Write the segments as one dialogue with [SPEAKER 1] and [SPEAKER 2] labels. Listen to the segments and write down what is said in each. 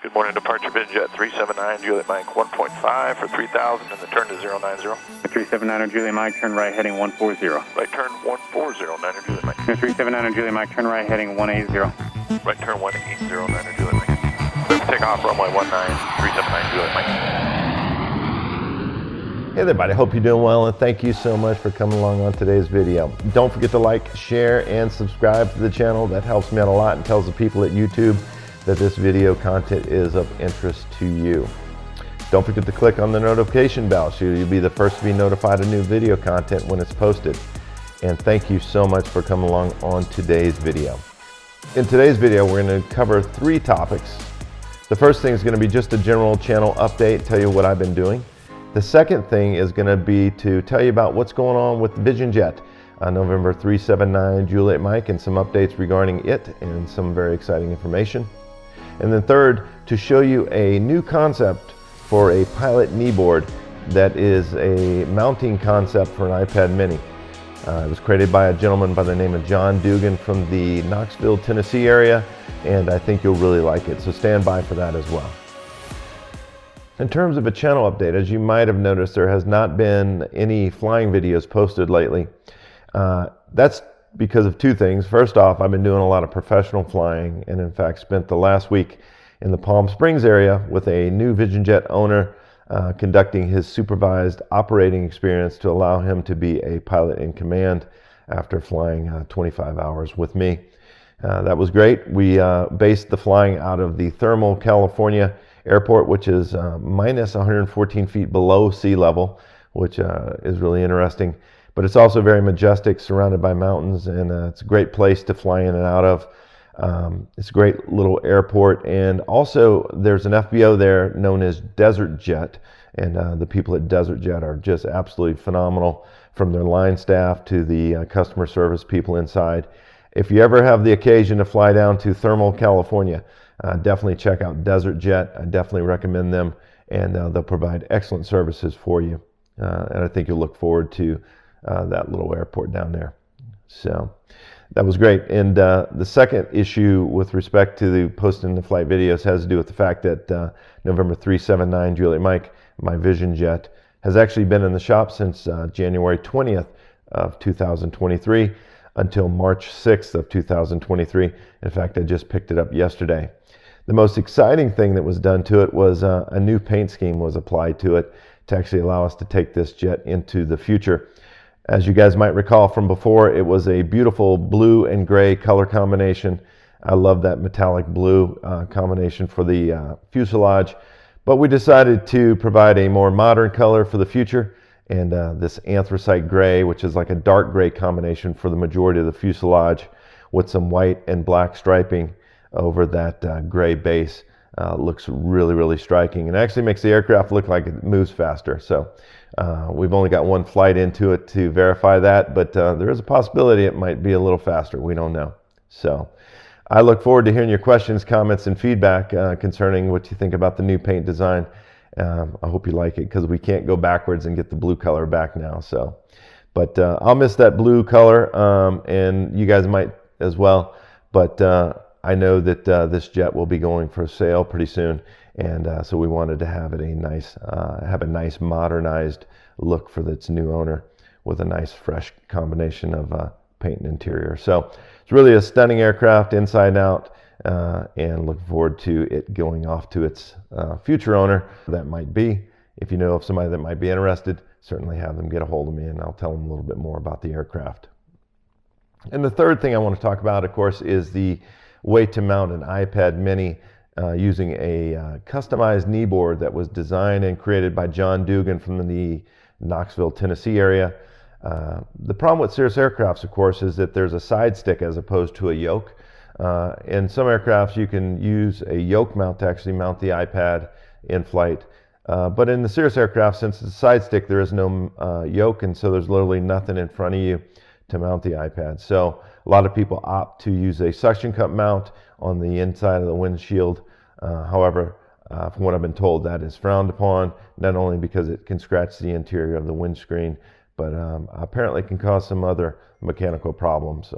[SPEAKER 1] Good morning, departure Vision 379, Juliet Mike 1.5 for 3,000 and the turn to 090.
[SPEAKER 2] 379 Juliet Mike, turn right heading 140.
[SPEAKER 1] Right turn 140, Juliet Mike.
[SPEAKER 2] 379 Juliet Mike, turn right heading 180.
[SPEAKER 1] Right turn 180, Juliet Mike. Clear for takeoff, runway 19, 379 Juliet Mike.
[SPEAKER 3] Hey there, buddy. Hope you're doing well, and thank you so much for coming along on today's video. Don't forget to like, share, and subscribe to the channel. That helps me out a lot and tells the people at YouTube that this video content is of interest to you. Don't forget to click on the notification bell so you'll be the first to be notified of new video content when it's posted. And thank you so much for coming along on today's video. In today's video, we're going to cover 3 topics. The first thing is going to be just a general channel update, tell you what I've been doing. The second thing is going to be to tell you about what's going on with Vision Jet on November 379 Juliet Mike and some updates regarding it and some very exciting information. And then third, to show you a new concept for a pilot kneeboard that is a mounting concept for an iPad mini. It was created by a gentleman by the name of Don Doogan from the Knoxville, Tennessee area, and I think you'll really like it, so stand by for that as well. In terms of a channel update, as you might have noticed, there has not been any flying videos posted lately. That's because of 2 things. First off, I've been doing a lot of professional flying and in fact spent the last week in the Palm Springs area with a new Vision Jet owner conducting his supervised operating experience to allow him to be a pilot in command after flying 25 hours with me. That was great. We based the flying out of the Thermal, California airport, which is minus 114 feet below sea level, which is really interesting. But it's also very majestic, surrounded by mountains, and it's a great place to fly in and out of. It's a great little airport, and also there's an FBO there known as Desert Jet, and the people at Desert Jet are just absolutely phenomenal, from their line staff to the customer service people inside. If you ever have the occasion to fly down to Thermal, California, definitely check out Desert Jet. I definitely recommend them, and they'll provide excellent services for you. And I think you'll look forward to that little airport down there. So that was great. And the second issue with respect to the posting the flight videos has to do with the fact that November 379 Juliet Mike, my Vision Jet, has actually been in the shop since January 20th of 2023 until March 6th of 2023. In fact, I just picked it up yesterday. The most exciting thing that was done to it was a new paint scheme was applied to it to actually allow us to take this jet into the future. As you guys might recall from before, it was a beautiful blue and gray color combination. I love that metallic blue combination for the fuselage, but we decided to provide a more modern color for the future, and this anthracite gray, which is like a dark gray combination for the majority of the fuselage, with some white and black striping over that gray base. Looks really, really striking, and actually makes the aircraft look like it moves faster. So we've only got 1 flight into it to verify that, but there is a possibility it might be a little faster. We don't know. So I look forward to hearing your questions, comments, and feedback concerning what you think about the new paint design. I hope you like it, because we can't go backwards and get the blue color back now. So, but I'll miss that blue color, and you guys might as well. But I know that this jet will be going for sale pretty soon, and so we wanted to have it have a nice modernized look for its new owner, with a nice fresh combination of paint and interior. So it's really a stunning aircraft inside and out, and looking forward to it going off to its future owner. That might be, if you know of somebody that might be interested, certainly have them get a hold of me, and I'll tell them a little bit more about the aircraft. And the third thing I want to talk about, of course, is the way to mount an iPad mini using a customized kneeboard that was designed and created by Don Doogan from the Knoxville, Tennessee area. The problem with Cirrus aircrafts, of course, is that there's a side stick as opposed to a yoke. In some aircrafts, you can use a yoke mount to actually mount the iPad in flight. But in the Cirrus aircraft, since it's a side stick, there is no yoke, and so there's literally nothing in front of you to mount the iPad. So a lot of people opt to use a suction cup mount on the inside of the windshield. However, from what I've been told, that is frowned upon, not only because it can scratch the interior of the windscreen, but apparently can cause some other mechanical problems.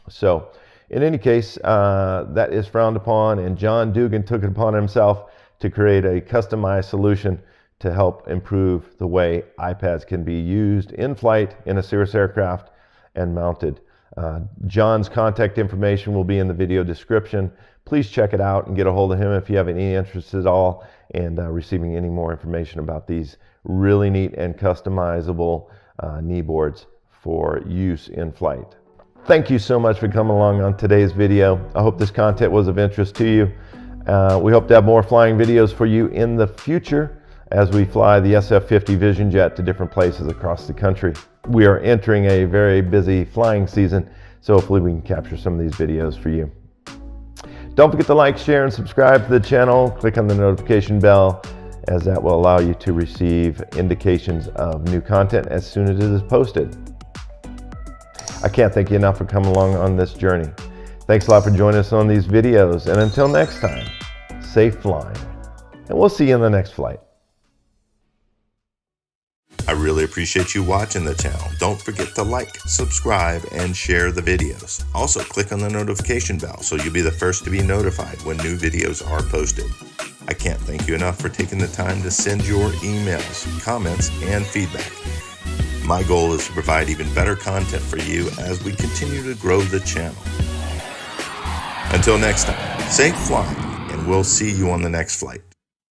[SPEAKER 3] So In any case, that is frowned upon, and John Doogan took it upon himself to create a customized solution to help improve the way iPads can be used in flight in a Cirrus aircraft and mounted. John's contact information will be in the video description. Please check it out and get a hold of him if you have any interest at all in receiving any more information about these really neat and customizable kneeboards for use in flight. Thank you so much for coming along on today's video. I hope this content was of interest to you. We hope to have more flying videos for you in the future as we fly the SF50 Vision Jet to different places across the country. We are entering a very busy flying season, so hopefully we can capture some of these videos for you. Don't forget to like, share, and subscribe to the channel. Click on the notification bell, as that will allow you to receive indications of new content as soon as it is posted. I can't thank you enough for coming along on this journey. Thanks a lot for joining us on these videos, and until next time, safe flying, and we'll see you in the next flight.
[SPEAKER 4] I really appreciate you watching the channel. Don't forget to like, subscribe, and share the videos. Also, click on the notification bell so you'll be the first to be notified when new videos are posted. I can't thank you enough for taking the time to send your emails, comments, and feedback. My goal is to provide even better content for you as we continue to grow the channel. Until next time, safe flying, and we'll see you on the next flight.